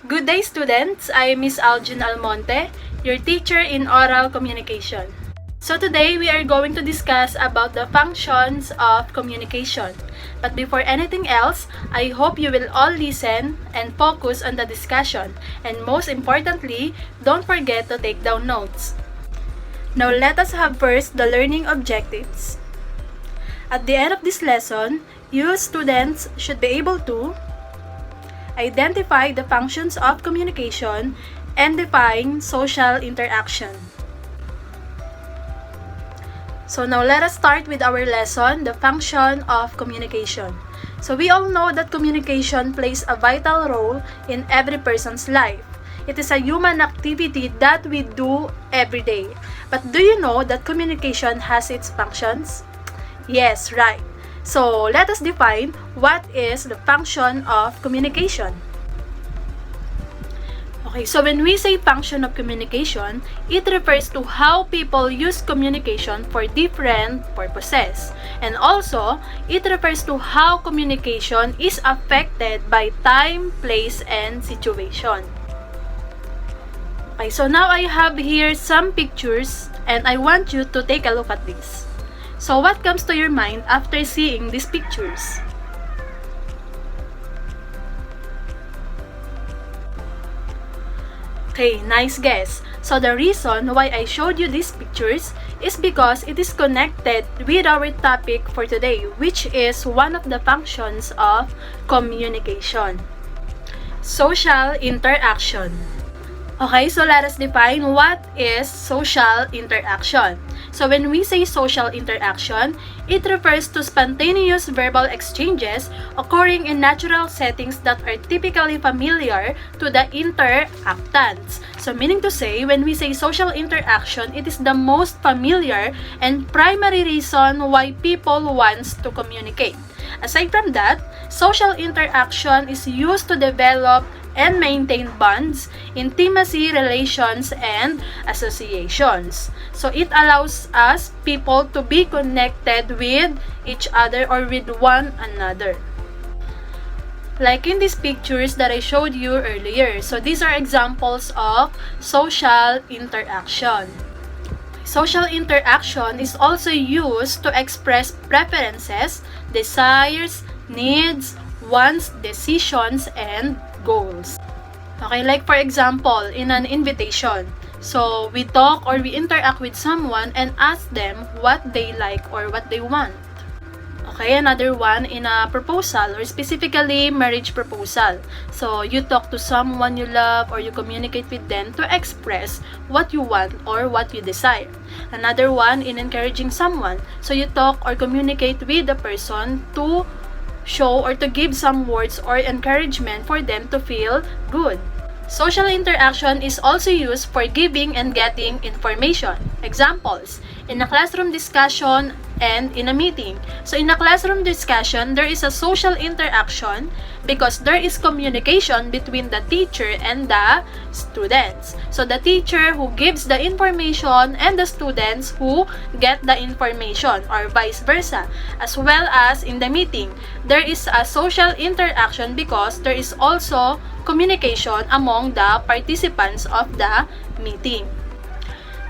Good day, students. I am Miss Algin Almonte, your teacher in oral communication. So today we are going to discuss about the functions of communication. But before anything else, I hope you will all listen and focus on the discussion. And most importantly, don't forget to take down notes. Now let us have first the learning objectives. At the end of this lesson, you students should be able to identify the functions of communication and define social interaction. So now let us start with our lesson, the function of communication. So we all know that communication plays a vital role in every person's life. It is a human activity that we do every day. But do you know that communication has its functions? Yes, right. So let us define what is the function of communication. Okay, so when we say function of communication, it refers to how people use communication for different purposes. And also, it refers to how communication is affected by time, place, and situation. Okay, so now I have here some pictures and I want you to take a look at this. So what comes to your mind after seeing these pictures? Okay, nice guess. So the reason why I showed you these pictures is because it is connected with our topic for today, which is one of the functions of communication. Social interaction. Okay, so let us define what is social interaction. So when we say social interaction, it refers to spontaneous verbal exchanges occurring in natural settings that are typically familiar to the interactants. So meaning to say, when we say social interaction, it is the most familiar and primary reason why people want to communicate. Aside from that, social interaction is used to develop and maintain bonds, intimacy, relations, and associations. So it allows us people to be connected with each other or with one another. Like in these pictures that I showed you earlier. So these are examples of social interaction. Social interaction is also used to express preferences, desires, needs, wants, decisions, and goals. Okay, like for example, in an invitation. So, we talk or we interact with someone and ask them what they like or what they want. Okay, another one in a proposal or specifically marriage proposal. So, you talk to someone you love or you communicate with them to express what you want or what you desire. Another one in encouraging someone. So, you talk or communicate with the person to show or to give some words or encouragement for them to feel good. Social interaction is also used for giving and getting information. Examples, in a classroom discussion and in a meeting. So in a classroom discussion, there is a social interaction because there is communication between the teacher and the students. So the teacher who gives the information and the students who get the information or vice versa. As well as in the meeting, there is a social interaction because there is also communication among the participants of the meeting.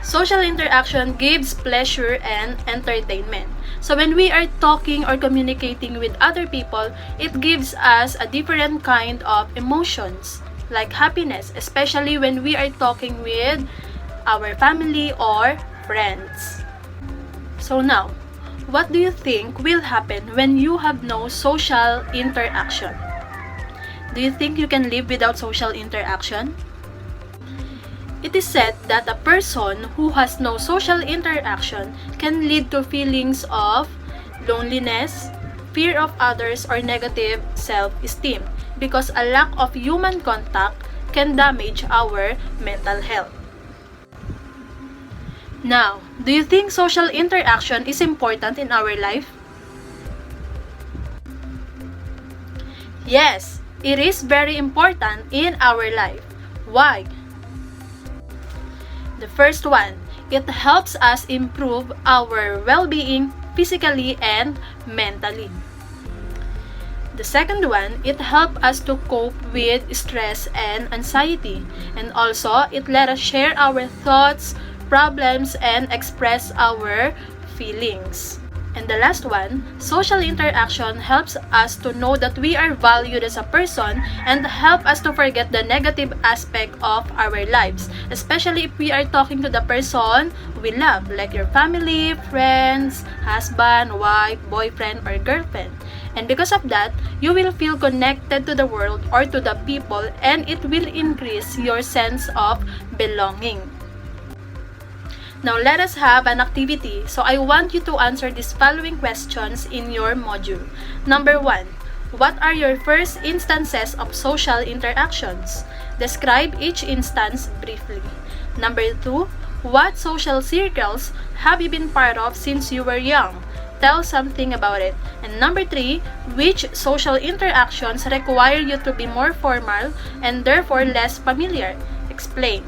Social interaction gives pleasure and entertainment. So when we are talking or communicating with other people, it gives us a different kind of emotions, like happiness, especially when we are talking with our family or friends. So now, what do you think will happen when you have no social interaction? Do you think you can live without social interaction? It is said that a person who has no social interaction can lead to feelings of loneliness, fear of others, or negative self-esteem because a lack of human contact can damage our mental health. Now, do you think social interaction is important in our life? Yes, it is very important in our life. Why? The first one, it helps us improve our well-being physically and mentally. The second one, it helps us to cope with stress and anxiety. And also, it let us share our thoughts, problems, and express our feelings. And the last one, social interaction helps us to know that we are valued as a person and help us to forget the negative aspect of our lives, especially if we are talking to the person we love, like your family, friends, husband, wife, boyfriend, or girlfriend. And because of that, you will feel connected to the world or to the people, and it will increase your sense of belonging. Now, let us have an activity. So, I want you to answer these following questions in your module. Number 1. What are your first instances of social interactions? Describe each instance briefly. Number 2. What social circles have you been part of since you were young? Tell something about it. And number 3, which social interactions require you to be more formal and therefore less familiar? Explain.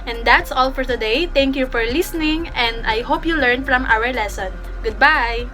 And that's all for today. Thank you for listening, and I hope you learned from our lesson. Goodbye!